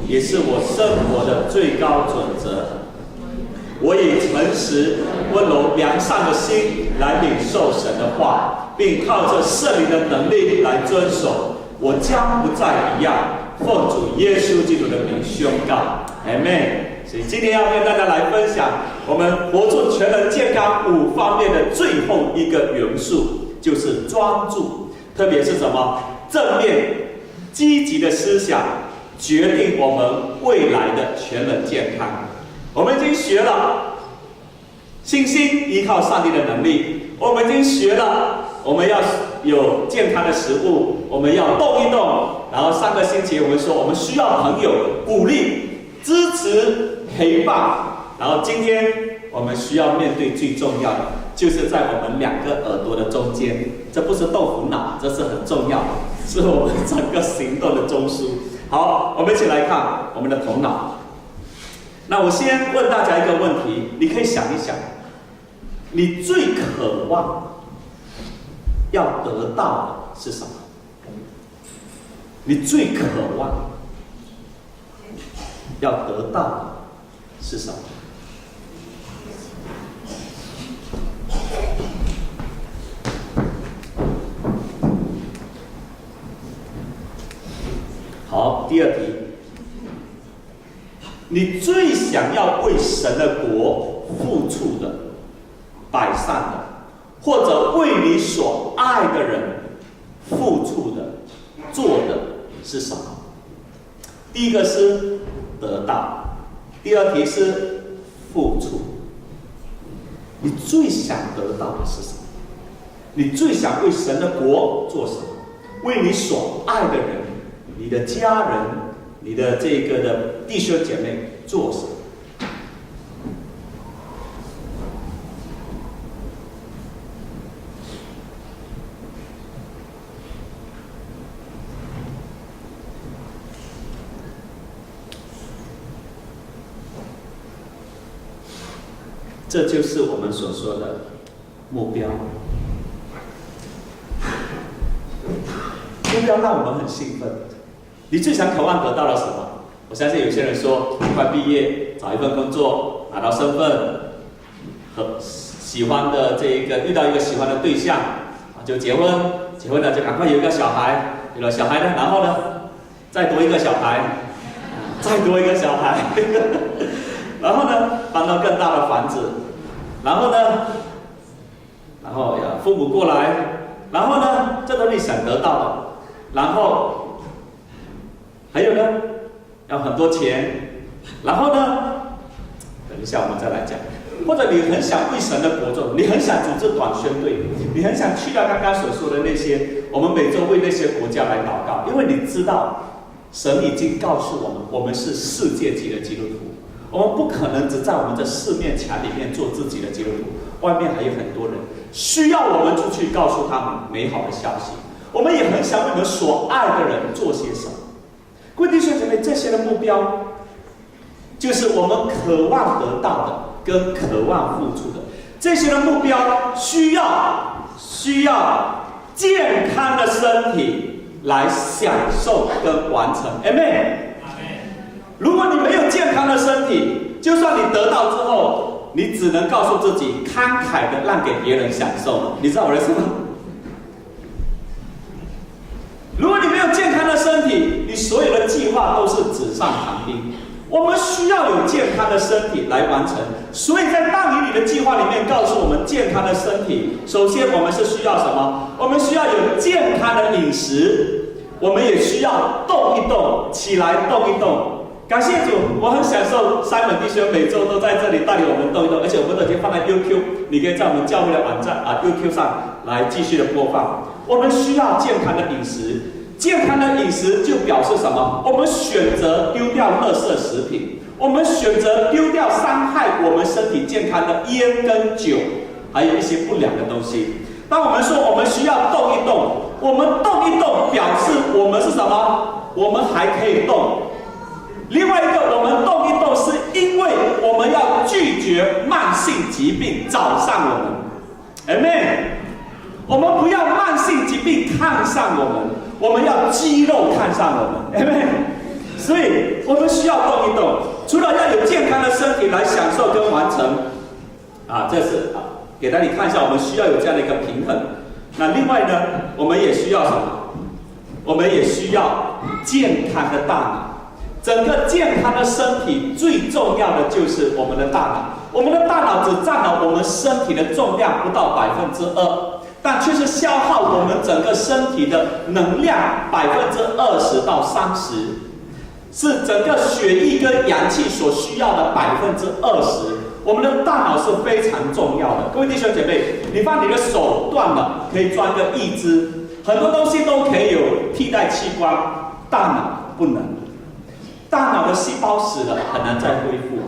也是我生活的最高准则。我以诚实、温柔、良善的心来领受神的话，并靠着圣灵的能力来遵守。我将不再一样，奉主耶稣基督的名宣告，阿们。所以今天要跟大家来分享我们活出全人健康5方面的最后一个元素，就是专注。特别是什么？正面、积极的思想决定我们未来的全人健康。我们已经学了信心依靠上帝的能力，我们已经学了我们要有健康的食物，我们要动一动。然后上个星期我们说我们需要朋友鼓励、支持、陪伴。然后今天我们需要面对最重要的，就是在我们2个耳朵的中间。这不是豆腐脑，这是很重要的，是我们整个行动的中枢。好，我们一起来看我们的头脑。那我先问大家一个问题，你可以想一想，你最渴望要得到的是什么？你最渴望要得到的是什么？好，第2题，你最想要为神的国付出的、摆上的，或者为你所爱的人付出的、做的是什么？第一个是得到，第2题是付出。你最想得到的是什么？你最想为神的国做什么？为你所爱的人、你的家人、你的这个的弟兄姐妹做什么？这就是我们所说的目标。目标让我们很兴奋。你最想渴望得到了什么？我相信有些人说，快毕业，找一份工作，拿到身份，和喜欢的这一个遇到一个喜欢的对象，就结婚，结婚了就赶快有一个小孩，有了小孩呢，然后呢，再多一个小孩，再多一个小孩，然后呢，搬到更大的房子，然后呢，然后父母过来，然后呢，这都是你想得到的，然后还有呢，要很多钱，然后呢，等一下我们再来讲。或者你很想为神的国做，你很想组织短宣队，你很想去到刚刚所说的那些，我们每周为那些国家来祷告，因为你知道，神已经告诉我们，我们是世界级的基督徒，我们不可能只在我们这4面墙里面做自己的基督徒，外面还有很多人需要我们出去告诉他们美好的消息。我们也很想为我们所爱的人做些什么。各位弟兄姐妹，这些的目标，就是我们渴望得到的。跟渴望付出的这些的目标，需要健康的身体来享受跟完成。Amen。如果你没有健康的身体，就算你得到之后，你只能告诉自己慷慨的让给别人享受。你知道我的意思吗？如果你没有健康的身体，你所有的计划都是纸上谈兵。我们需要有健康的身体来完成，所以在大鱼里的计划里面告诉我们，健康的身体，首先我们是需要什么？我们需要有健康的饮食，我们也需要动一动，起来动一动。感谢主，我很享受Simon弟兄每周都在这里带领我们动一动，而且我们都已经放在 YouTube， 你可以在我们教会的网站YouTube 上来继续的播放。我们需要健康的饮食。健康的饮食就表示什么？我们选择丢掉垃圾食品，我们选择丢掉伤害我们身体健康的烟跟酒，还有一些不良的东西。当我们说我们需要动一动，我们动一动表示我们是什么？我们还可以动。另外一个，我们动一动是因为我们要拒绝慢性疾病找上我们。Amen。我们不要慢性疾病看上我们。我们要肌肉看上我们，所以我们需要动一动，除了要有健康的身体来享受跟完成，这是给大家看一下，我们需要有这样的一个平衡。那另外呢，我们也需要什么？我们也需要健康的大脑。整个健康的身体最重要的就是我们的大脑。我们的大脑只占了我们身体的重量不到2%，但却是消耗我们整个身体的能量20%到30%，是整个血液跟氧气所需要的20%。我们的大脑是非常重要的。各位弟兄姐妹，你把你的手断了，可以装个义肢，很多东西都可以有替代器官，大脑不能。大脑的细胞死了，很难再恢复。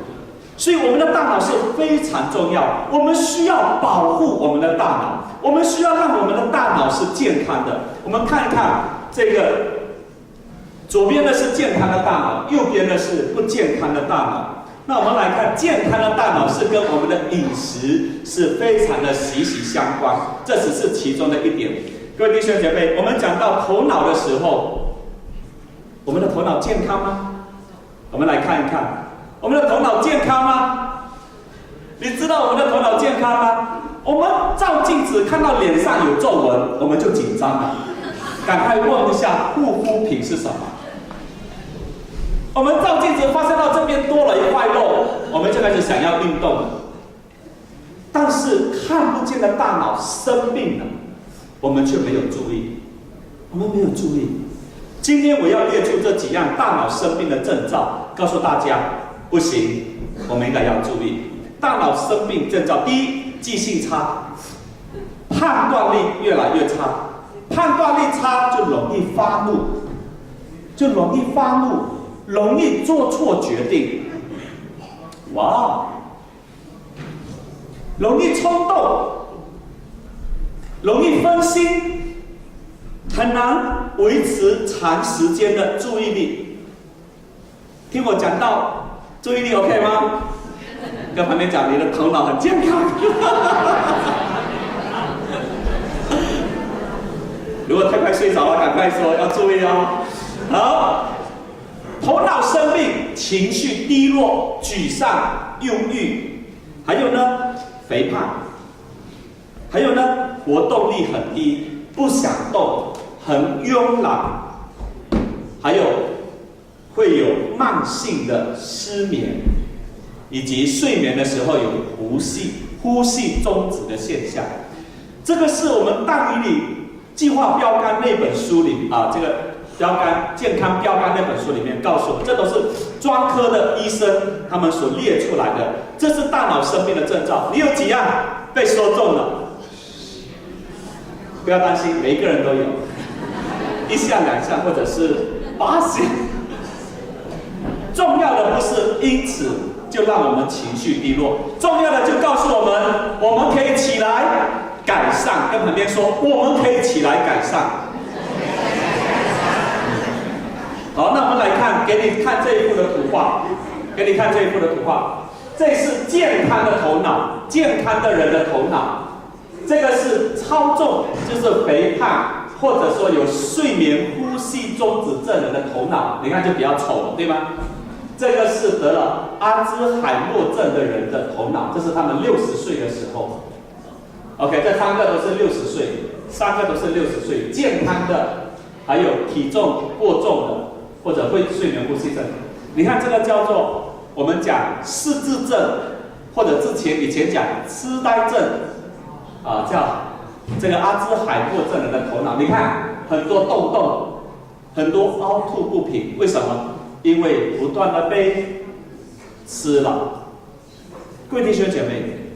所以我们的大脑是非常重要，我们需要保护我们的大脑，我们需要让我们的大脑是健康的。我们看一看这个，左边的是健康的大脑，右边的是不健康的大脑。那我们来看，健康的大脑是跟我们的饮食是非常的息息相关，这只是其中的一点。各位弟兄姐妹，我们讲到头脑的时候，我们的头脑健康吗？我们来看一看，我们的头脑健康吗？你知道我们的头脑健康吗？我们照镜子看到脸上有皱纹，我们就紧张了，赶快问一下护肤品是什么。我们照镜子发现到这边多了一块肉，我们就开始想要运动了。但是看不见的大脑生病了，我们却没有注意，我们没有注意。今天我要列出这几样大脑生病的征兆，告诉大家，不行，我们应该要注意。大脑生病征兆，第一，记性差，判断力越来越差。判断力差就容易发怒，容易做错决定。哇，容易冲动，容易分心，很难维持长时间的注意力。听我讲到注意力 OK 吗？跟旁边讲，你的头脑很健康。如果太快睡着了，赶快说要注意哦。好，头脑生病，情绪低落、沮丧、忧郁，还有呢，肥胖，还有呢，活动力很低，不想动，很慵懒，还有会有慢性的失眠，以及睡眠的时候有呼吸中止的现象。这个是我们大于里计划标杆那本书里这个标杆健康标杆那本书里面告诉我们，这都是专科的医生他们所列出来的。这是大脑生病的征兆。你有几样被说中了？不要担心，每一个人都有，1项、2项，或者是8项。重要的不是因此就让我们情绪低落，重要的就告诉我们，我们可以起来改善。跟旁边说，我们可以起来改善。好，那我们来看，给你看这一幅的图画，这是健康的头脑，健康的人的头脑。这个是超重，就是肥胖，或者说有睡眠呼吸中止症人的头脑，你看就比较丑，对吗？这个是得了阿兹海默症的人的头脑，这是他们60岁的时候。OK， 这3个都是60岁，3个都是60岁，健康的，还有体重过重的，或者会睡眠呼吸症。你看这个叫做我们讲失智症，或者以前讲痴呆症，叫这个阿兹海默症人的头脑。你看很多洞洞，很多凹凸不平，为什么？因为不断的被吃了。各位弟兄姐妹，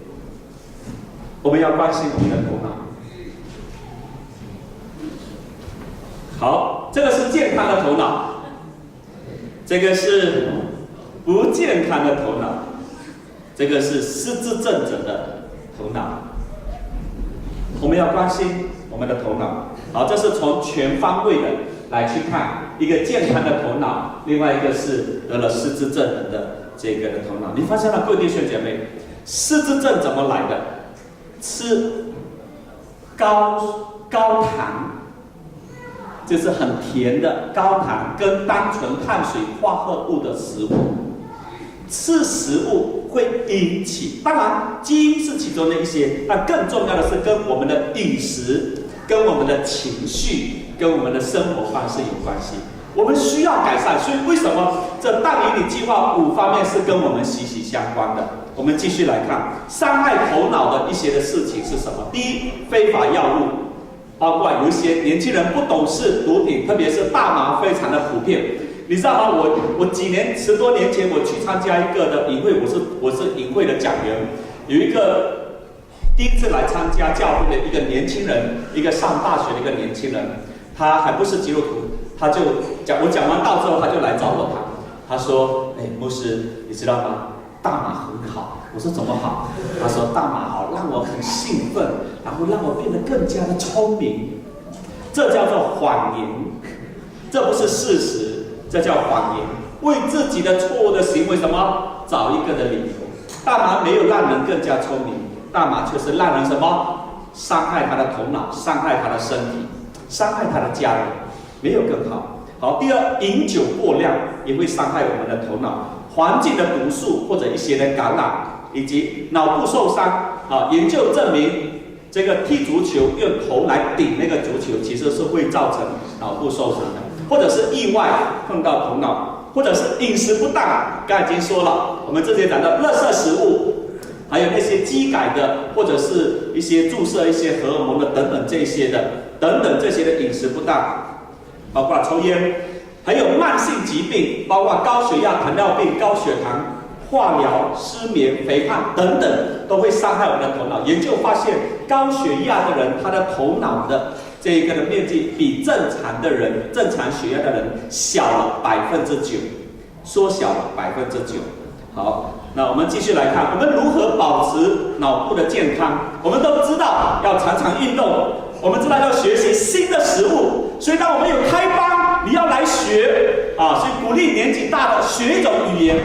我们要关心我们的头脑。好，这个是健康的头脑，这个是不健康的头脑，这个是失智症者的头脑。我们要关心我们的头脑。好，这是从全方位的来去看一个健康的头脑，另外一个是得了失智症人的这个的头脑。你发现了，各位弟兄姐妹，失智症怎么来的？吃高糖就是很甜的、高糖跟单纯碳水化合物的食物。吃食物会引起，当然基因是其中的一些，但更重要的是跟我们的饮食、跟我们的情绪、跟我们的生活方式有关系。我们需要改善，所以为什么这大引领计划5方面是跟我们息息相关的？我们继续来看，伤害头脑的一些的事情是什么？第一，非法药物，包括有一些年轻人不懂事，毒品，特别是大麻非常的普遍。你知道吗？我10多年前我去参加一个的营会，我是营会的讲员，有一个第一次来参加教会的一个年轻人，一个上大学的一个年轻人，他还不是基督徒，他就我讲完道之后，他就来找我谈，他说：“牧师，你知道吗？大麻很好。”我说：“怎么好？”他说：“大麻好，让我很兴奋，然后让我变得更加的聪明。”这叫做谎言，这不是事实。这叫谎言，为自己的错误的行为什么找一个的理由。大麻没有让人更加聪明，大麻却是让人什么伤害他的头脑，伤害他的身体，伤害他的家人，没有更好。好，第二，饮酒过量也会伤害我们的头脑，环境的毒素或者一些的感染，以及脑部受伤。研究证明，这个踢足球用头来顶那个足球，其实是会造成脑部受伤的。或者是意外碰到头脑，或者是饮食不当，刚才已经说了，我们之前讲到垃圾食物，还有那些基改的，或者是一些注射一些荷尔蒙的等等这些的，等等这些的饮食不当，包括抽烟，还有慢性疾病，包括高血压、糖尿病、高血糖、化疗、失眠、肥胖等等，都会伤害我们的头脑。研究发现，高血压的人，他的头脑的这一个的面积比正常血压的人小了9%，缩小了9%。好，那我们继续来看，我们如何保持脑部的健康？我们都知道要常常运动，我们知道要学习新的食物，所以当我们有开班，你要来学所以鼓励年纪大的学一种语言。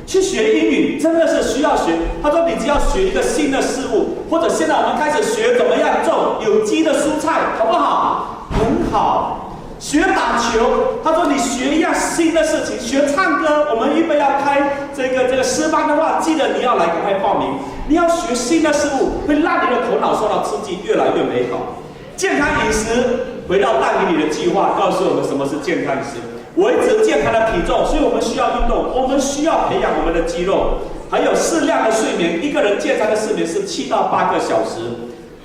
去学英语真的是需要学。他说你只要学一个新的事物，或者现在我们开始学怎么样种有机的蔬菜，好不好？很好。学打球，他说你学一样新的事情。学唱歌，我们预备要开这个诗班的话，记得你要来赶快报名。你要学新的事物，会让你的头脑受到刺激，越来越美好。健康饮食，回到但以理的计划，告诉我们什么是健康饮食。维持健康的体重，所以我们需要运动，我们需要培养我们的肌肉，还有适量的睡眠。一个人健康的睡眠是7到8个小时。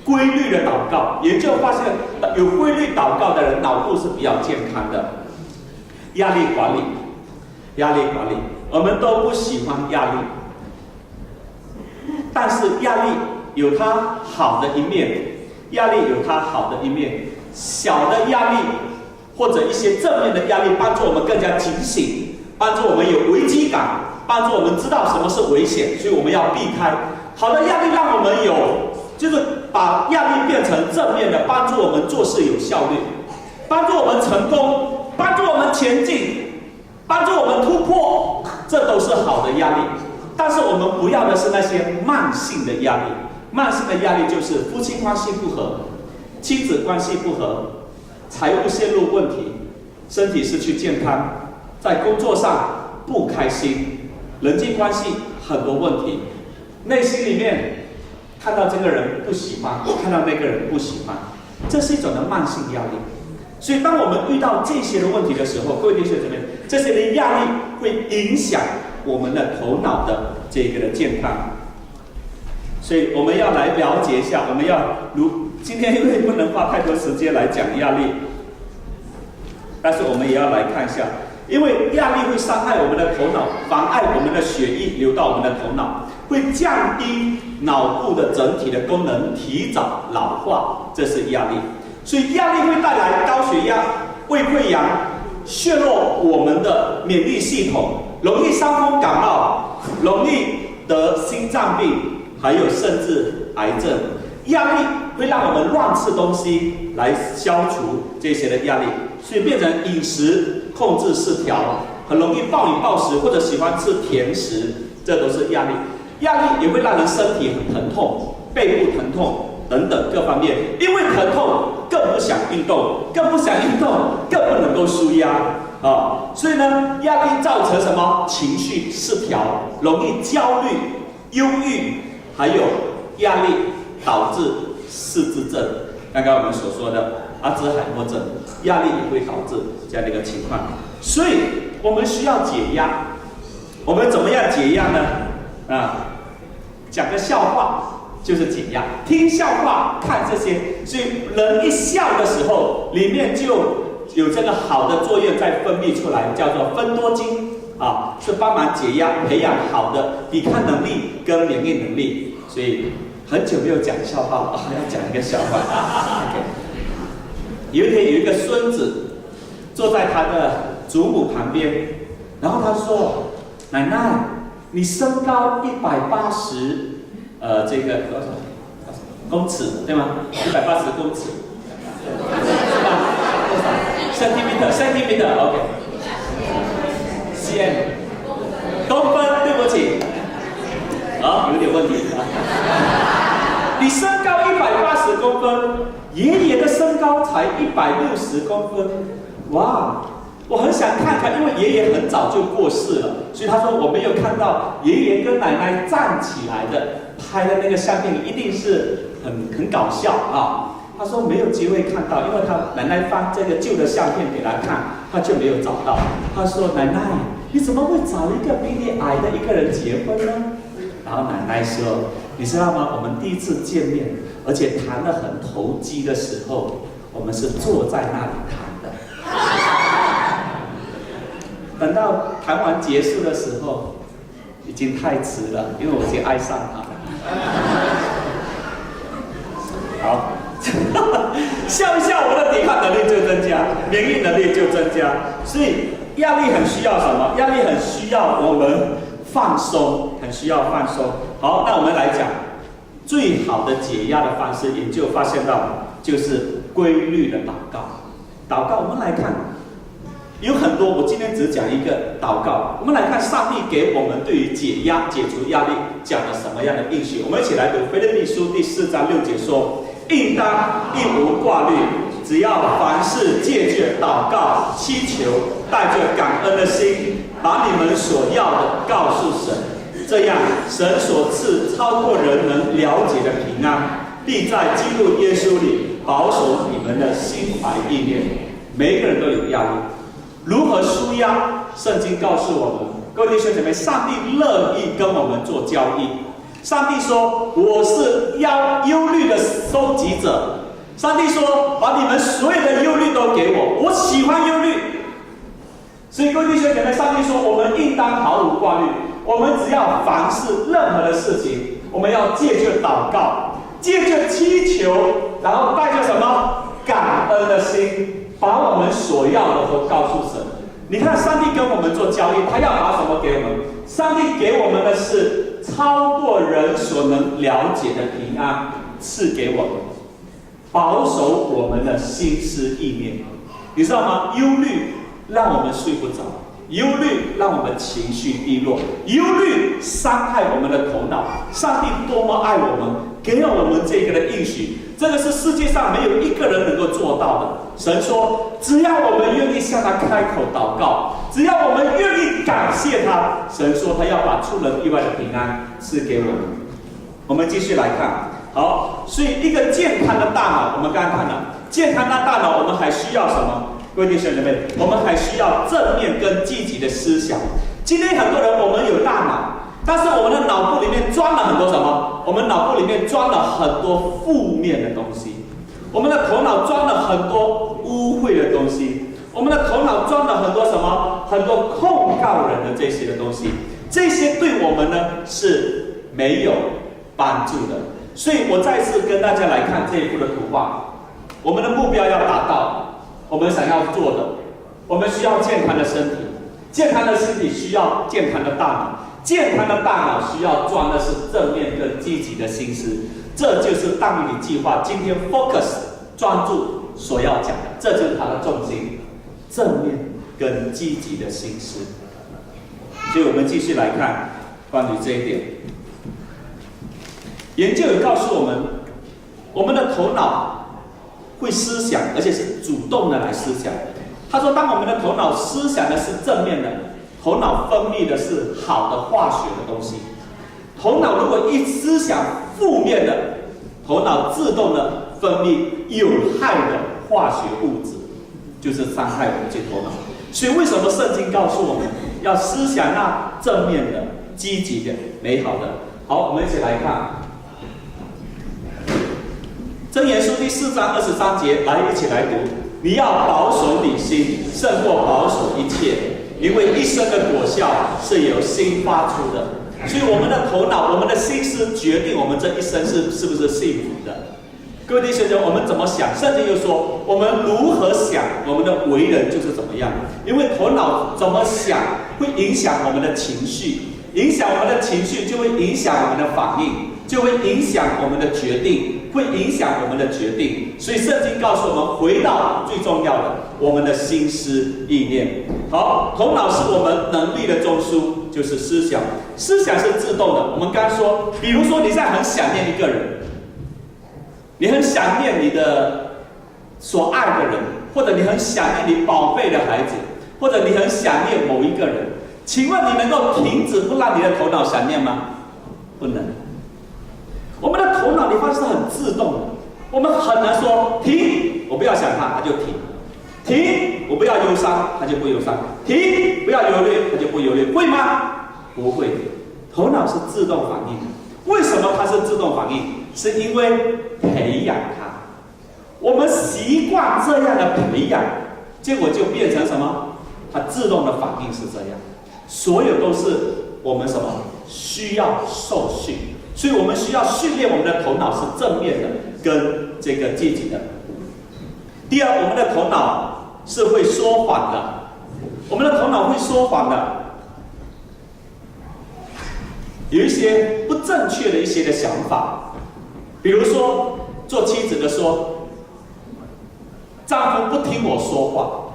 规律的祷告，研究发现，有规律祷告的人脑部是比较健康的。压力管理，我们都不喜欢压力，但是压力有它好的一面，小的压力。或者一些正面的压力，帮助我们更加警醒，帮助我们有危机感，帮助我们知道什么是危险，所以我们要避开。好的压力让我们就是把压力变成正面的，帮助我们做事有效率，帮助我们成功，帮助我们前进，帮助我们突破，这都是好的压力。但是我们不要的是那些慢性的压力。慢性的压力就是夫妻关系不和，亲子关系不和，财务陷入问题，身体失去健康，在工作上不开心，人际关系很多问题，内心里面看到这个人不喜欢，看到那个人不喜欢，这是一种的慢性压力。所以当我们遇到这些的问题的时候，各位弟兄姊妹，这些的压力会影响我们的头脑的这个的健康。所以我们要来了解一下，我们要今天因为不能花太多时间来讲压力，但是我们也要来看一下，因为压力会伤害我们的头脑，妨碍我们的血液流到我们的头脑，会降低脑部的整体的功能，提早老化，这是压力。所以压力会带来高血压、胃溃疡，削弱我们的免疫系统，容易伤风感冒，容易得心脏病，还有甚至癌症。压力会让我们乱吃东西来消除这些的压力，所以变成饮食控制失调，很容易暴饮暴食或者喜欢吃甜食，这都是压力。压力也会让人身体很疼痛，背部疼痛，等等各方面，因为疼痛更不想运动，更不想运动，更不能够舒压啊。所以呢，压力造成什么？情绪失调，容易焦虑、忧郁，还有压力导致失智症。刚刚我们所说的阿兹海默症，压力也会导致这样的一个情况。所以我们需要解压。我们怎么样解压呢？讲个笑话就是解压，听笑话，看这些，所以人一笑的时候，里面就有这个好的作用在分泌出来，叫做芬多精啊，是帮忙解压，培养好的抵抗能力跟免疫能力。所以很久没有讲笑话要讲一个笑话。有一天有一个孙子坐在他的祖母旁边，然后他说：“奶奶，你身高180。”这个多少公尺对吗？180公尺，是吧？多少？centimeter，OK， cm， 公分，对不起，有点问题啊。你身高180公分，爷爷的身高才160公分，哇！我很想看看，因为爷爷很早就过世了，所以他说我没有看到爷爷跟奶奶站起来的拍的那个相片，一定是很搞笑啊。他说没有机会看到，因为他奶奶翻这个旧的相片给他看，他就没有找到。他说：“奶奶，你怎么会找一个比你矮的一个人结婚呢？”然后奶奶说：“你知道吗？我们第一次见面，而且谈得很投机的时候，我们是坐在那里谈的。”等到谈完结束的时候，已经太迟了，因为我已经爱上他了。好，笑一笑，我的抵抗能力就增加，免疫能力就增加。所以压力很需要什么？压力很需要我们放松，很需要放松。好，那我们来讲最好的解压的方式，研究发现到就是规律的祷告。祷告，我们来看。有很多，我今天只讲一个祷告。我们来看上帝给我们对于解压、解除压力讲了什么样的应许。我们一起来读腓立比书第4章6节说：“应当一无挂虑，只要凡事借着祷告、祈求，带着感恩的心，把你们所要的告诉神。这样，神所赐超过人能了解的平安，必在基督耶稣里保守你们的心怀意念。”每一个人都有压力。如何舒压？圣经告诉我们，各位弟兄姐妹，上帝乐意跟我们做交易。上帝说：“我是忧虑的收集者。”上帝说：“把你们所有的忧虑都给我，我喜欢忧虑。”所以各位弟兄姐妹，上帝说我们应当毫无挂虑，我们只要凡事任何的事情，我们要借着祷告，借着祈求，然后带着什么感恩的心。把我们所要的都告诉神。你看，上帝跟我们做交易，他要把什么给我们？上帝给我们的是超过人所能了解的平安，赐给我们，保守我们的心思意念。你知道吗？忧虑让我们睡不着，忧虑让我们情绪低落，忧虑伤害我们的头脑。上帝多么爱我们，给了我们这个的应许。这个是世界上没有一个人能够做到的。神说，只要我们愿意向他开口祷告，只要我们愿意感谢他，神说他要把出人意外的平安赐给我们。我们继续来看，好，所以一个健康的大脑，我们刚刚看了，健康的大脑，我们还需要什么？各位弟兄姐妹，我们还需要正面跟积极的思想。今天很多人，我们有大脑。但是我们的脑部里面装了很多什么？我们脑部里面装了很多负面的东西，我们的头脑装了很多污秽的东西，我们的头脑装了很多什么？很多控告人的这些的东西，这些对我们呢是没有帮助的。所以我再次跟大家来看这一幅的图画，我们的目标要达到，我们想要做的，我们需要健康的身体，健康的身体需要健康的大脑。健康的大脑需要装的是正面跟积极的心思，这就是大命理计划今天 focus 专注所要讲的，这就是它的重心，正面跟积极的心思。所以我们继续来看关于这一点，研究有告诉我们，我们的头脑会思想，而且是主动的来思想。他说，当我们的头脑思想的是正面的，头脑分泌的是好的化学的东西。头脑如果一思想负面的，头脑自动的分泌有害的化学物质，就是伤害我们这头脑。所以为什么圣经告诉我们要思想那正面的、积极的、美好的？好，我们一起来看箴言书第4章23节，来一起来读。你要保守你心，胜过保守一切，因为一生的果效是由心发出的。所以我们的头脑、我们的心思决定我们这一生是不是幸福的。各位弟兄姐妹，我们怎么想？圣经又说，我们如何想，我们的为人就是怎么样。因为头脑怎么想，会影响我们的情绪，影响我们的情绪就会影响我们的反应，就会影响我们的决定，会影响我们的决定。所以圣经告诉我们，回到最重要的，我们的心思意念。好，头脑是我们能力的中枢，就是思想。思想是自动的。我们刚刚说，比如说你现在很想念一个人，你很想念你的所爱的人，或者你很想念你宝贝的孩子，或者你很想念某一个人，请问你能够停止不让你的头脑想念吗？不能。我们的头脑你发现是很自动的，我们很难说停，我不要想他，他就停；停，我不要忧伤，他就不忧伤；停，不要忧虑，他就不忧虑，会吗？不会。头脑是自动反应的。为什么它是自动反应？是因为培养它，我们习惯这样的培养，结果就变成什么？它自动的反应是这样。所有都是我们什么需要受训，所以我们需要训练我们的头脑是正面的跟这个积极的。第二，我们的头脑是会说谎的，我们的头脑会说谎的。有一些不正确的一些的想法，比如说做妻子的说，丈夫不听我说话，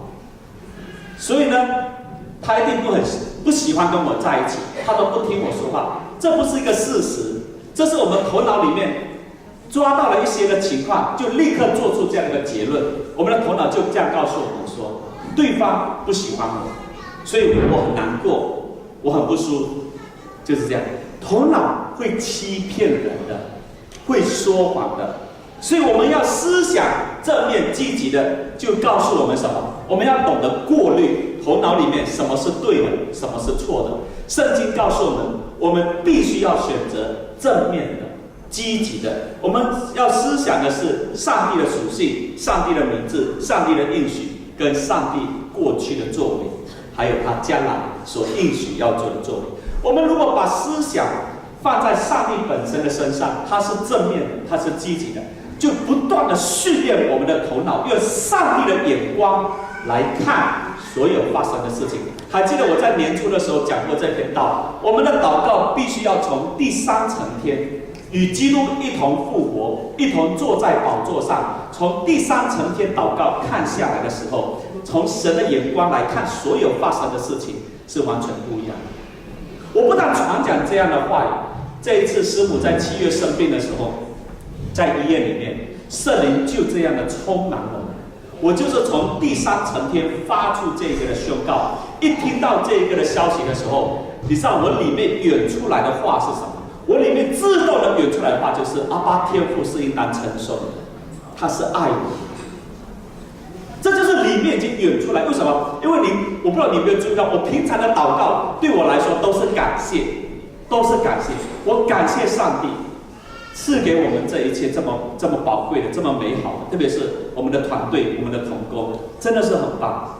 所以呢，他一定不喜欢跟我在一起，他都不听我说话。这不是一个事实，这是我们头脑里面抓到了一些的情况，就立刻做出这样的结论。我们的头脑就这样告诉我们说，对方不喜欢我，所以我很难过，我很不舒服，就是这样。头脑会欺骗人的，会说谎的，所以我们要思想正面积极的，就告诉我们什么？我们要懂得过滤头脑里面什么是对的，什么是错的。圣经告诉我们，我们必须要选择正面的、积极的。我们要思想的是上帝的属性、上帝的名字、上帝的应许，跟上帝过去的作为，还有他将来所应许要做的作为。我们如果把思想放在上帝本身的身上，它是正面的，它是积极的，就不断的训练我们的头脑，用上帝的眼光来看所有发生的事情。还记得我在年初的时候讲过这篇道，我们的祷告必须要从第3层天与基督一同复活，一同坐在宝座上，从第3层天祷告看下来的时候，从神的眼光来看所有发生的事情是完全不一样的。我不但传讲这样的话语，这一次师母在7月生病的时候，在医院里面，圣灵就这样的充满我们。我就是从第3层天发出这个的宣告，一听到这个的消息的时候，你知道我里面涌出来的话是什么？我里面自动的涌出来的话就是阿爸天父是应当承受的，他是爱我。这就是里面已经涌出来。为什么？因为我不知道你有没有注意到，我平常的祷告对我来说都是感谢，都是感谢。我感谢上帝赐给我们这一切这么宝贵的、这么美好的，特别是我们的团队、我们的同工，真的是很棒。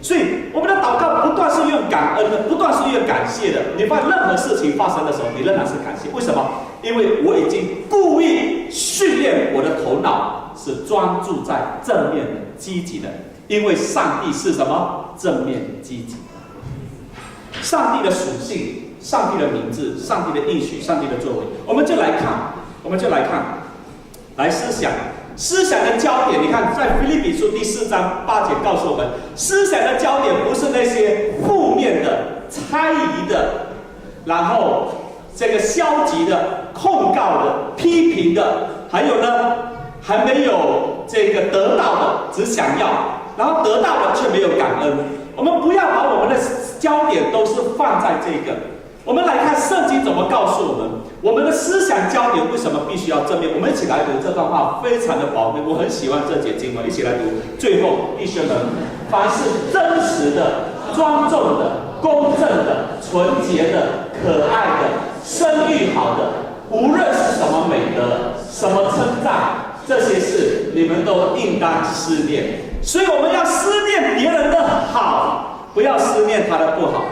所以我们的祷告不断是用感恩的，不断是用感谢的。你发现任何事情发生的时候，你仍然是感谢。为什么？因为我已经故意训练我的头脑是专注在正面的、积极的。因为上帝是什么？正面积极。上帝的属性、上帝的名字、上帝的应许、上帝的作为，我们就来看，来思想的焦点。你看，在腓立比书第4章8节告诉我们，思想的焦点不是那些负面的、猜疑的，然后这个消极的、控告的、批评的，还有呢，还没有这个得到的，只想要，然后得到的却没有感恩。我们不要把我们的焦点都是放在这个。我们来看圣经怎么告诉我们，我们的思想焦点为什么必须要正面？我们一起来读这段话，非常的宝贵，我很喜欢这节经文，一起来读。最后，弟兄们，凡是真实的、庄重的、公正的、纯洁的、可爱的、声誉好的，无论是什么美德、什么称赞，这些事你们都应当思念。所以我们要思念别人的好，不要思念他的不好。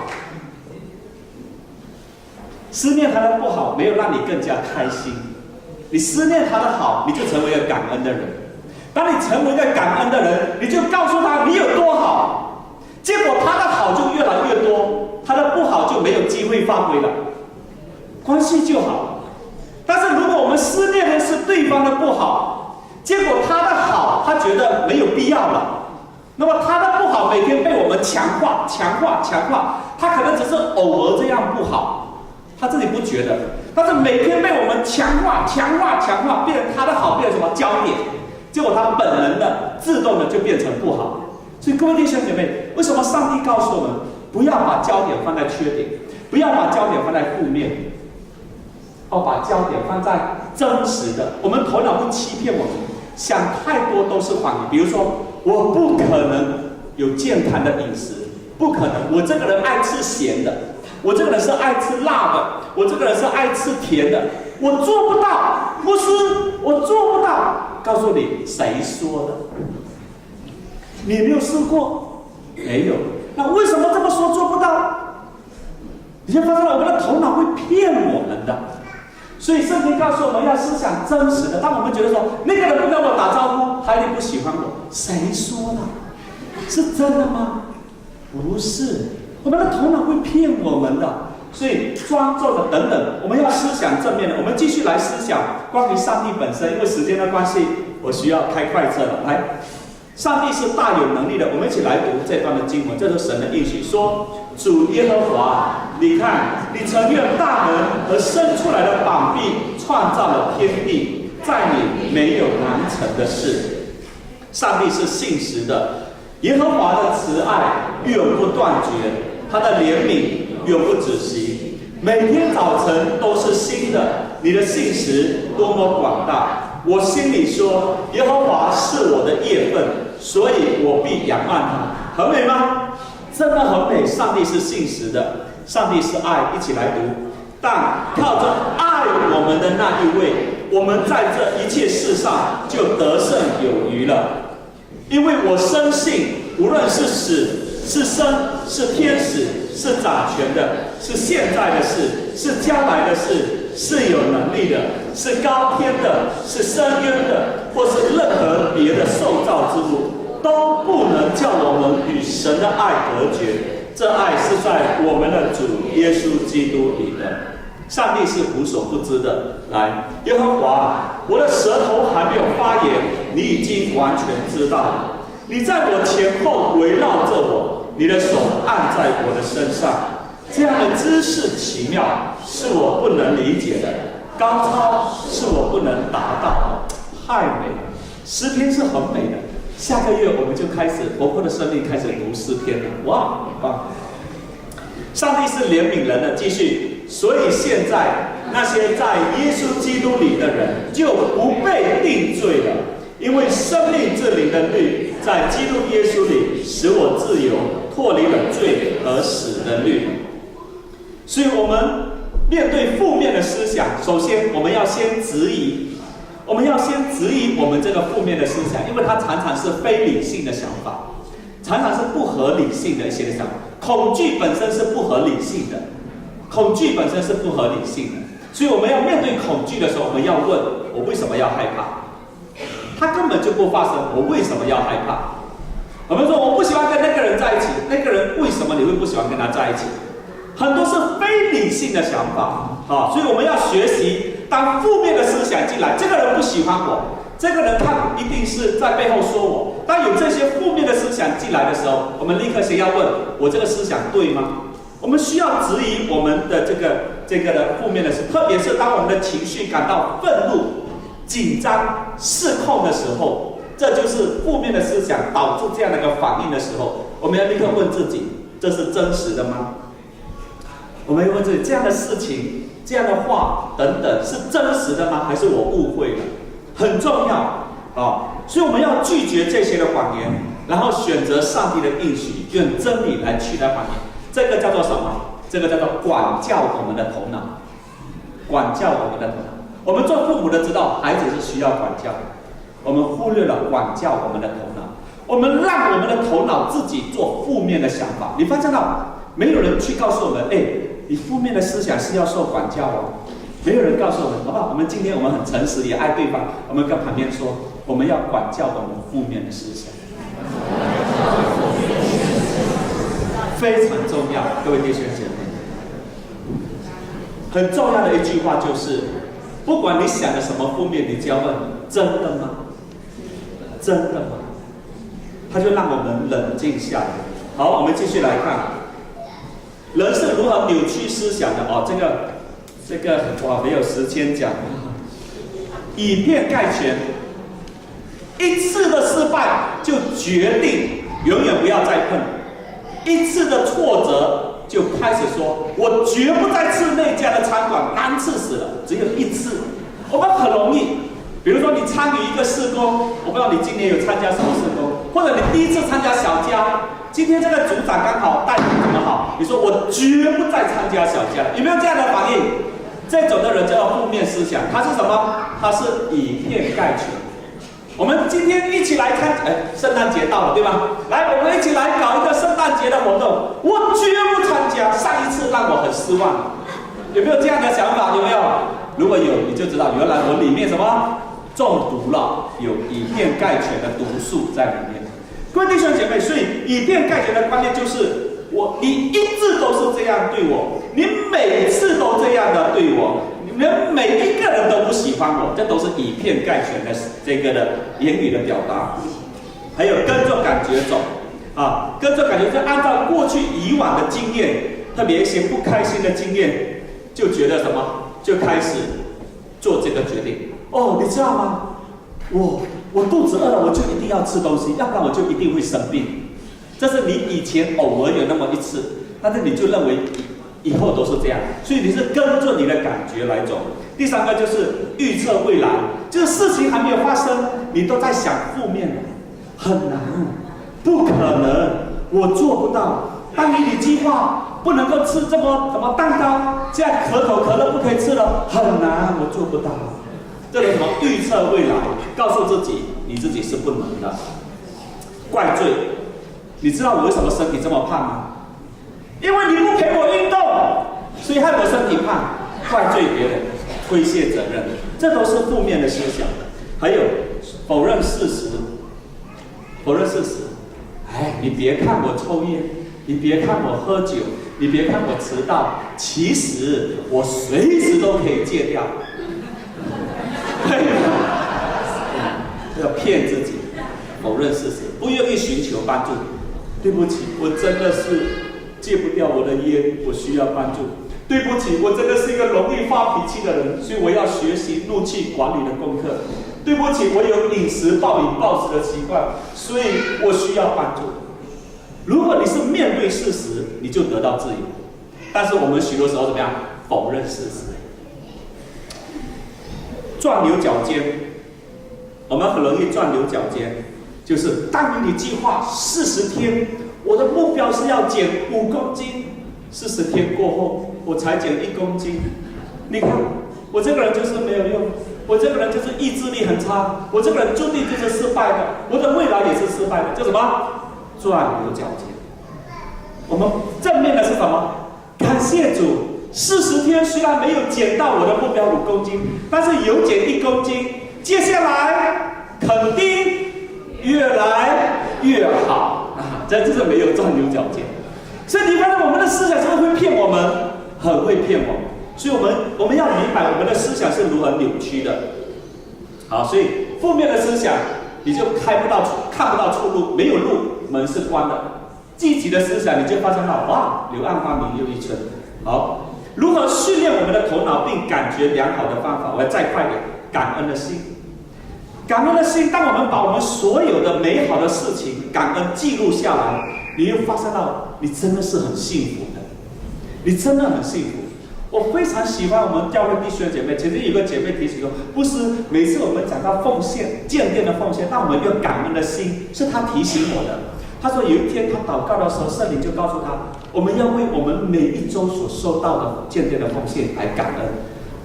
思念他的不好，没有让你更加开心。你思念他的好，你就成为一个感恩的人。当你成为一个感恩的人，你就告诉他你有多好，结果他的好就越来越多，他的不好就没有机会发挥了，关系就好。但是如果我们思念的是对方的不好，结果他的好他觉得没有必要了，那么他的不好每天被我们强化，他可能只是偶尔这样不好。他自己不觉得，但是每天被我们强化，变成他的好变成什么焦点，结果他本能的、自动的就变成不好。所以各位弟兄姐妹，为什么上帝告诉我们不要把焦点放在缺点，不要把焦点放在负面，要把焦点放在真实的？我们头脑会欺骗我们，想太多都是谎言。比如说，我不可能有健谈的饮食，不可能，我这个人爱吃咸的。我这个人是爱吃辣的，我这个人是爱吃甜的，我做不到，不是我做不到。告诉你，谁说的？你没有试过？没有。那为什么这么说做不到？你就发现了，我们的头脑会骗我们的。所以圣经告诉我们要思想真实的。当我们觉得说那个人不跟我打招呼，他一定不喜欢我，谁说的？是真的吗？不是。我们的头脑会骗我们的，所以庄重的等等，我们要思想正面的。我们继续来思想关于上帝本身，因为时间的关系，我需要开快车了。来，上帝是大有能力的，我们一起来读这段的经文，这是神的应许，说：主耶和华，你看，你曾用大能和伸出来的膀臂创造了天地，在你没有难成的事。上帝是信实的，耶和华的慈爱永不断绝。他的怜悯永不止息，每天早晨都是新的。你的信实多么广大！我心里说，耶和华是我的业分，所以我必仰望他。很美吗？真的很美。上帝是信实的，上帝是爱。一起来读。但靠着爱我们的那一位，我们在这一切事上就得胜有余了。因为我深信，无论是死是生，是天使，是掌权的，是现在的事，是将来的事，是有能力的，是高天的，是深渊的，或是任何别的受造之物，都不能叫我们与神的爱隔绝。这爱是在我们的主耶稣基督里的。上帝是无所不知的。来，耶和华，我的舌头还没有发言，你已经完全知道了。你在我前后围绕着我，你的手按在我的身上。这样的知识奇妙，是我不能理解的，高超是我不能达到的。太美了，诗篇是很美的。下个月我们就开始活泼的生命开始读诗篇了，哇，很棒！上帝是怜悯人的，继续。所以现在那些在耶稣基督里的人就不被定罪了，因为生命之灵的律在基督耶稣里使我自由，脱离了罪和死的律。所以我们面对负面的思想，首先我们要先质疑，我们这个负面的思想，因为它常常是非理性的想法，常常是不合理性的一些想法。恐惧本身是不合理性的，所以我们要面对恐惧的时候，我们要问：我为什么要害怕？它根本就不发生，我为什么要害怕？我们说我不喜欢跟那个人在一起，那个人为什么你会不喜欢跟他在一起？很多是非理性的想法啊，所以我们要学习，当负面的思想进来，这个人不喜欢我，这个人他一定是在背后说我。当有这些负面的思想进来的时候，我们立刻先要问：我这个思想对吗？我们需要质疑我们的这个的负面的事，特别是当我们的情绪感到愤怒，紧张、失控的时候，这就是负面的思想导致这样的一个反应的时候，我们要立刻问自己：这是真实的吗？我们要问自己：这样的事情、这样的话等等，是真实的吗？还是我误会了？很重要啊！所以我们要拒绝这些的谎言，然后选择上帝的应许，用真理来取代谎言。这个叫做什么？这个叫做管教我们的头脑，管教我们的头脑。我们做父母的知道，孩子是需要管教的，我们忽略了管教我们的头脑，我们让我们的头脑自己做负面的想法。你发现到，没有人去告诉我们，你负面的思想是要受管教哦。没有人告诉我们，好不好？我们今天我们很诚实，也爱对方，我们跟旁边说，我们要管教我们负面的思想，非常重要，各位弟兄姐妹。很重要的一句话就是，不管你想的什么负面，你只要问：真的吗？真的吗？它就让我们冷静下来。好，我们继续来看，人是如何扭曲思想的哦。这个哇，没有时间讲，以偏概全。一次的失败就决定永远不要再碰，一次的挫折就开始说，我绝不再吃那家的餐馆，难吃死了。只有一次，我们很容易，比如说你参与一个事工，我不知道你今年有参加什么事工，或者你第一次参加小家，今天这个组长刚好带你怎么好，你说我绝不再参加小家，有没有这样的反应？这种的人叫做负面思想，他是什么？他是以偏概全。我们今天一起来看，圣诞节到了，对吧？来，我们一起来搞一个圣诞节的活动。我绝不参加，上一次让我很失望。有没有这样的想法？有没有？如果有，你就知道原来我里面什么中毒了，有以偏概全的毒素在里面。各位弟兄姐妹，所以以偏概全的观念就是，你一直都是这样对我，你每次都这样的对我。你们每一个人都不喜欢我，这都是以偏概全的这个的言语的表达。还有跟着感觉走啊，跟着感觉就按照过去以往的经验，特别一些不开心的经验，就觉得什么，就开始做这个决定。哦，你知道吗？我肚子饿了，我就一定要吃东西，要不然我就一定会生病。这是你以前偶尔有那么一次，但是你就认为以后都是这样，所以你是跟着你的感觉来走。第三个就是预测未来，就是事情还没有发生，你都在想负面的，很难，不可能，我做不到。当你计划不能够吃这么什么蛋糕，现在可口可乐不可以吃了，很难，我做不到。这个什么预测未来，告诉自己你自己是不能的。怪罪，你知道我为什么身体这么胖吗？因为你不陪我运动，所以害我身体胖。怪罪别人，推卸责任，这都是负面的思想。还有否认事实，否认事实。你别看我抽烟，你别看我喝酒，你别看我迟到，其实我随时都可以戒掉。要骗自己，否认事实，不愿意寻求帮助。对不起，我真的是戒不掉我的烟，我需要帮助。对不起，我真的是一个容易发脾气的人，所以我要学习怒气管理的功课。对不起，我有饮食暴饮暴食的习惯，所以我需要帮助。如果你是面对事实，你就得到自由。但是我们许多时候怎么样？否认事实，钻牛角尖。我们很容易钻牛角尖，就是当你计划40天，我的目标是要减5公斤，40天过后我才减1公斤。你看，我这个人就是没有用，我这个人就是意志力很差，我这个人注定就是失败的，我的未来也是失败的，叫什么？钻牛角尖。我们正面的是什么？感谢主，40天虽然没有减到我的目标5公斤，但是有减1公斤，接下来肯定越来越好这就是没有钻牛角尖。所以你发现我们的思想是不是会骗我们？很会骗我们。所以我们要明白我们的思想是如何扭曲的。好，所以负面的思想你就看不到出路，没有路，门是关的。积极的思想你就发现到，哇，柳暗花明又一村。好，如何训练我们的头脑并感觉良好的方法？我要再快点，感恩的心。感恩的心，当我们把我们所有的美好的事情感恩记录下来，你会发现到你真的是很幸福的，你真的很幸福。我非常喜欢我们教会弟兄姐妹，曾经有个姐妹提醒说，不是每次我们讲到奉献、建殿的奉献，那我们用感恩的心，是她提醒我的。她说有一天她祷告的时候，圣灵就告诉她，我们要为我们每一周所收到的建殿的奉献来感恩。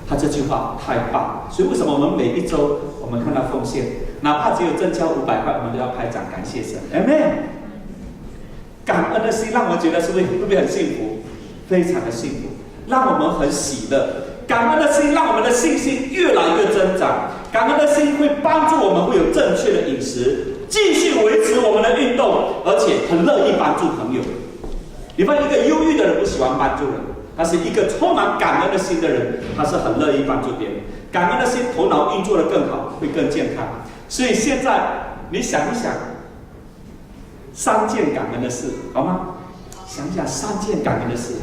她这句话太棒，所以为什么我们每一周我们看到奉献，哪怕只有增加500块，我们都要拍掌感谢神。Amen。感恩的心让我们觉得是会不会很幸福？非常的幸福。让我们很喜乐，感恩的心让我们的信心越来越增长。感恩的心会帮助我们会有正确的饮食，继续维持我们的运动，而且很乐意帮助朋友。你发现一个忧郁的人不喜欢帮助人，但是一个充满感恩的心的人，他是很乐意帮助别人。感恩的心，头脑运作得更好，会更健康。所以现在你想一想，3件感恩的事，好吗？想一想3件感恩的事。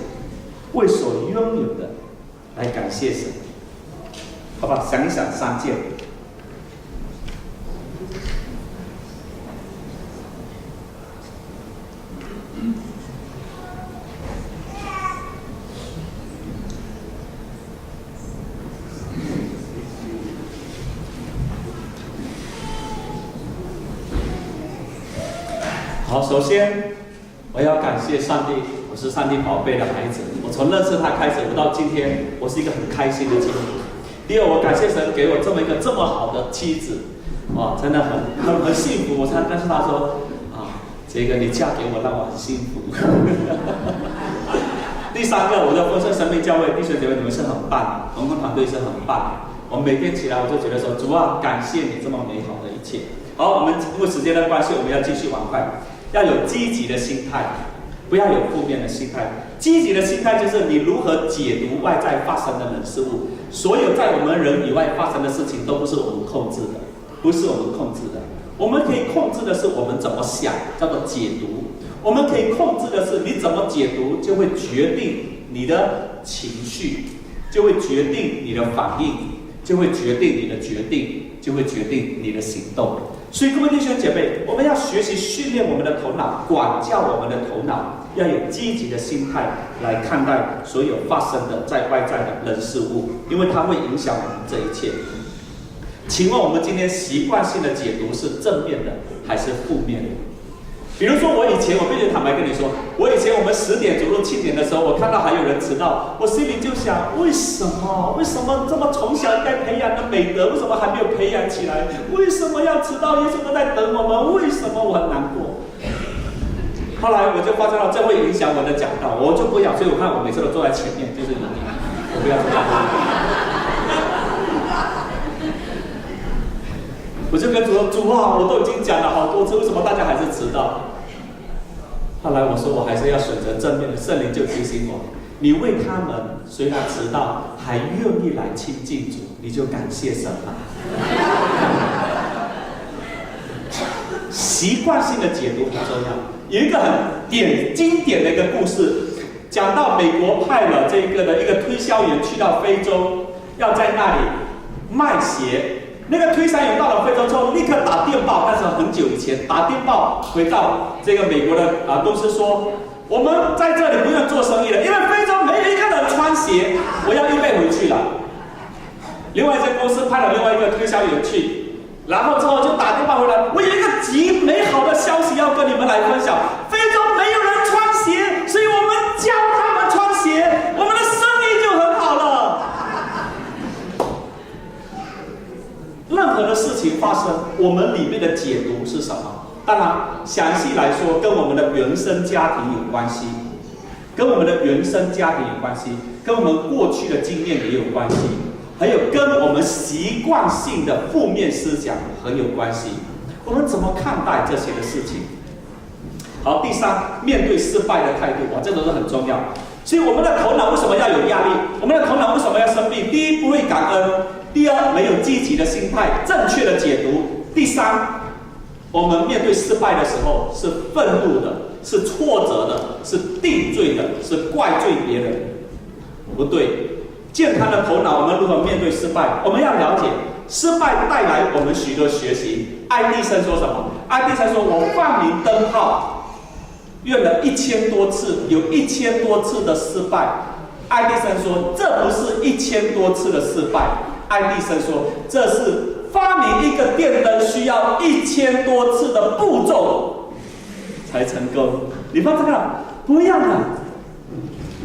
为所拥有的来感谢神，好吧？想一想3件。好，首先我要感谢上帝。我是上帝宝贝的孩子，我从认识他开始，我到今天，我是一个很开心的基督徒。第二，我感谢神给我这么一个这么好的妻子，哇，真的很幸福。我才告诉他说，这个你嫁给我，让我很幸福。第3个，我的丰盛生命教会弟兄姐妹，你们是很棒的，同工团队是很棒的。我每天起来，我就觉得说，主啊，感谢你这么美好的一切。好，我们因为时间的关系，我们要继续往快，要有积极的心态。不要有负面的心态，积极的心态就是你如何解读外在发生的人事物。所有在我们人以外发生的事情，都不是我们控制的，不是我们控制的。我们可以控制的是我们怎么想，叫做解读。我们可以控制的是你怎么解读，就会决定你的情绪，就会决定你的反应，就会决定你的决定，就会决定你的行动。所以各位弟兄姐妹，我们要学习训练我们的头脑，管教我们的头脑，要有积极的心态来看待所有发生的在外在的人事物，因为它会影响我们这一切。请问我们今天习惯性的解读是正面的还是负面的？比如说我必须坦白跟你说，我以前我们10点走路7点的时候，我看到还有人迟到，我心里就想，为什么这么从小应该培养的美德，为什么还没有培养起来？为什么要迟到？耶稣都在等我们，为什么我很难过？后来我就发现到这会影响我的讲道，我就不要，所以我看我每次都坐在前面，就是你，我不要坐在后面。我就跟主说，主啊，我都已经讲了好多次，为什么大家还是迟到？后来我说，我还是要选择正面的。圣灵就提醒我，你为他们虽然迟到，还愿意来亲近主，你就感谢神吧。习惯性的解读很重要。有一个很经典的一个故事，讲到美国派了这个的一个推销员去到非洲，要在那里卖鞋。那个推销员到了非洲之后，立刻打电报，那是很久以前，打电报回到这个美国的公司说，我们在这里不用做生意了，因为非洲没有一个人穿鞋，我要预备回去了。另外一家公司派了另外一个推销员去，然后之后就打电话回来，我有一个极美好的消息要跟你们来分享，非洲没有人穿鞋，所以我们教他们穿鞋，我们的生意就很好了。任何的事情发生，我们里面的解读是什么？当然，详细来说，跟我们的原生家庭有关系，跟我们的原生家庭有关系，跟我们过去的经验也有关系，还有跟我们习惯性的负面思想很有关系。我们怎么看待这些的事情？好，第3，面对失败的态度，这都是很重要。所以我们的头脑为什么要有压力？我们的头脑为什么要生病？第一，不会感恩；第2，没有积极的心态，正确的解读；第3，我们面对失败的时候是愤怒的，是挫折的，是定罪的，是怪罪别人。不对，健康的头脑，我们如何面对失败？我们要了解，失败带来我们许多学习。爱迪生说什么？爱迪生说：“我发明灯泡，用了1000多次，有1000多次的失败。”爱迪生说：“这不是1000多次的失败。”爱迪生说：“这是发明一个电灯需要1000多次的步骤才成功。”你发现这个不一样的。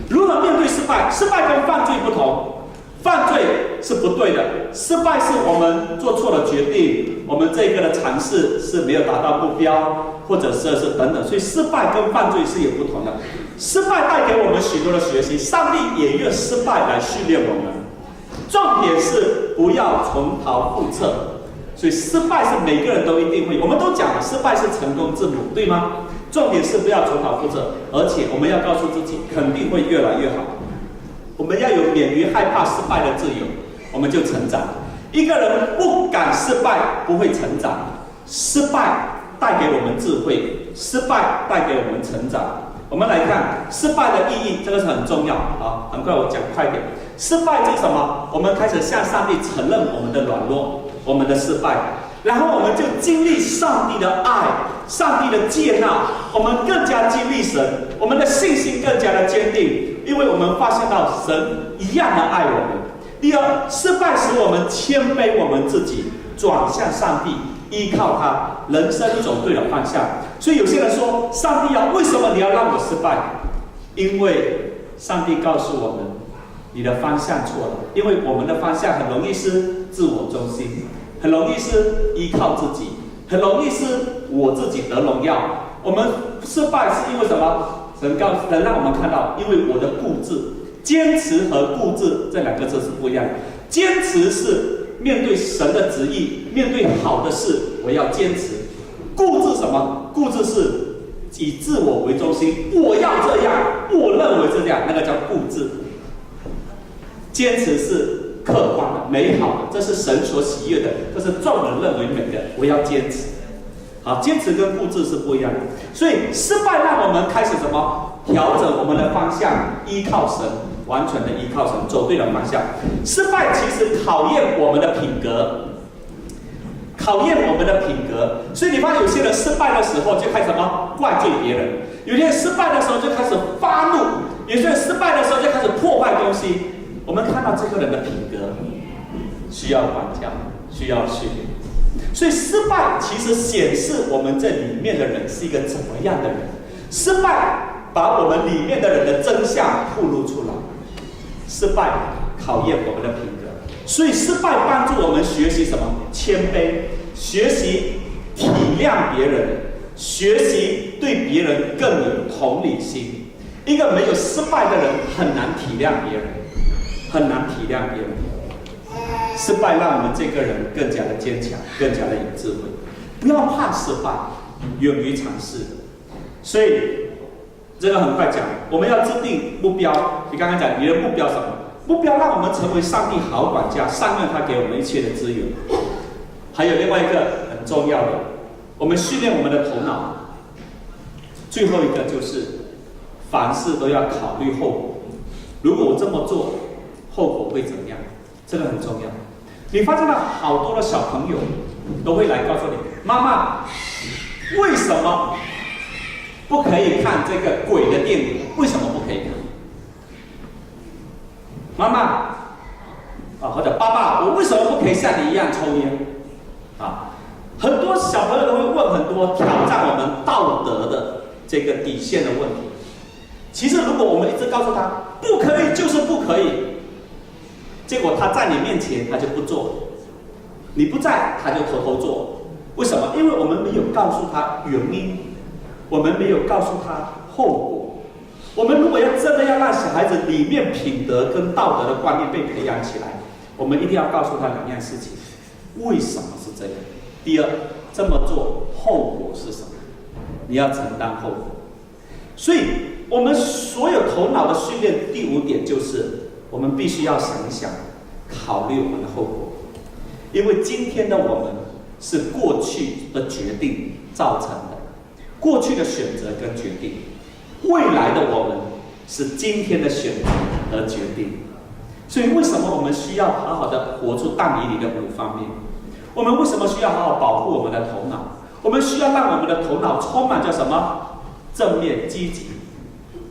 如何面对失败？失败跟犯罪不同。犯罪是不对的，失败是我们做错了决定，我们这个的尝试是没有达到目标，或者是等等。所以失败跟犯罪是有不同的。失败带给我们许多的学习，上帝也用失败来训练我们。重点是不要重蹈覆辙。所以失败是每个人都一定会，我们都讲了，失败是成功之母，对吗？重点是不要重蹈覆辙，而且我们要告诉自己，肯定会越来越好。我们要有免于害怕失败的自由，我们就成长。一个人不敢失败，不会成长。失败带给我们智慧，失败带给我们成长。我们来看失败的意义，这个是很重要啊！很快我讲快点。失败就是什么？我们开始向上帝承认我们的软弱，我们的失败，然后我们就经历上帝的爱，上帝的接纳，我们更加经历神，我们的信心更加的坚定，因为我们发现到神一样的爱我们。第二，失败使我们谦卑我们自己，转向上帝，依靠他，人生走对了方向。所以有些人说，上帝啊，为什么你要让我失败？因为上帝告诉我们，你的方向错了。因为我们的方向很容易是自我中心，很容易是依靠自己，很容易是我自己得荣耀。我们失败是因为什么？神让我们看到，因为我的固执。坚持和固执这两个字是不一样的。坚持是面对神的旨意，面对好的事，我要坚持。固执什么？固执是以自我为中心，我要这样，我认为这样，那个叫固执。坚持是客观的、美好的，这是神所喜悦的，这是众人认为美的，我要坚持。好，坚持跟固执是不一样的。所以失败让我们开始什么？调整我们的方向，依靠神，完全的依靠神，走对了方向。失败其实考验我们的品格，考验我们的品格。所以你发现有些人失败的时候就开始什么？怪罪别人；有些人失败的时候就开始发怒；有些人失败的时候就开始破坏东西。我们看到这个人的品格需要管教，需要训练。所以失败其实显示我们这里面的人是一个怎么样的人。失败把我们里面的人的真相暴露出来。失败考验我们的品格。所以失败帮助我们学习什么？谦卑，学习体谅别人，学习对别人更有同理心。一个没有失败的人很难体谅别人，很难体谅别人。失败让我们这个人更加的坚强，更加的有智慧。不要怕失败，勇于尝试。所以这个很快讲，我们要制定目标。你刚刚讲你的目标什么？目标让我们成为上帝好管家，善用他给我们一切的资源。还有另外一个很重要的，我们训练我们的头脑。最后一个就是凡事都要考虑后果。如果我这么做，后果会怎么样？这个很重要。你发现到好多的小朋友都会来告诉你，妈妈，为什么不可以看这个鬼的电影？为什么不可以看？妈妈啊，或者爸爸，我为什么不可以像你一样抽烟？啊，很多小朋友都会问很多挑战我们道德的这个底线的问题。其实如果我们一直告诉他不可以就是不可以，结果他在你面前他就不做，你不在他就偷偷做。为什么？因为我们没有告诉他原因，我们没有告诉他后果。我们如果要真的要让小孩子里面品德跟道德的观念被培养起来，我们一定要告诉他两样事情：为什么是这样？第二，这么做后果是什么？你要承担后果。所以我们所有头脑的训练，第5点就是我们必须要想一想，考虑我们的后果。因为今天的我们是过去的决定造成的，过去的选择跟决定，未来的我们是今天的选择和决定。所以为什么我们需要好好的活出但以理的5方面？我们为什么需要好好保护我们的头脑？我们需要让我们的头脑充满着什么？正面积极，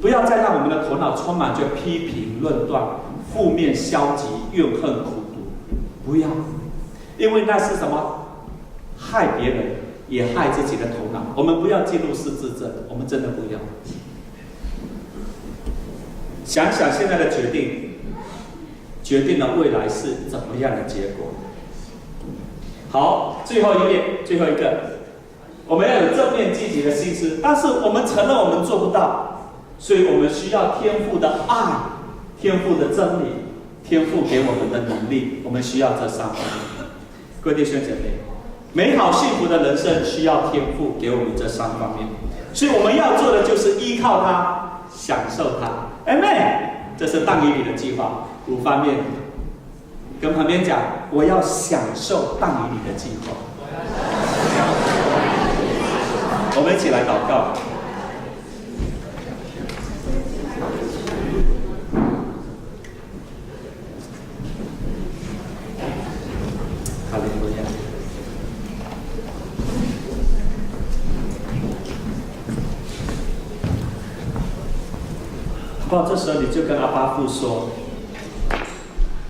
不要再让我们的头脑充满着批评论断、负面消极、怨恨苦毒，不要，因为那是什么？害别人也害自己的头脑。我们不要进入失智症，我们真的不要。想想现在的决定，决定了未来是怎么样的结果。好，最后一个，我们要有正面积极的心思，但是我们承认我们做不到，所以我们需要天父的爱、天父的真理、天父给我们的能力，我们需要这3方面。各位弟兄姐妹，美好幸福的人生需要天父给我们这3方面，所以我们要做的就是依靠他，享受他。Amen。这是但以理的计划5方面。跟旁边讲，我要享受但以理的计划。我们一起来祷告。哈利路亚。好，这时候你就跟阿爸父说。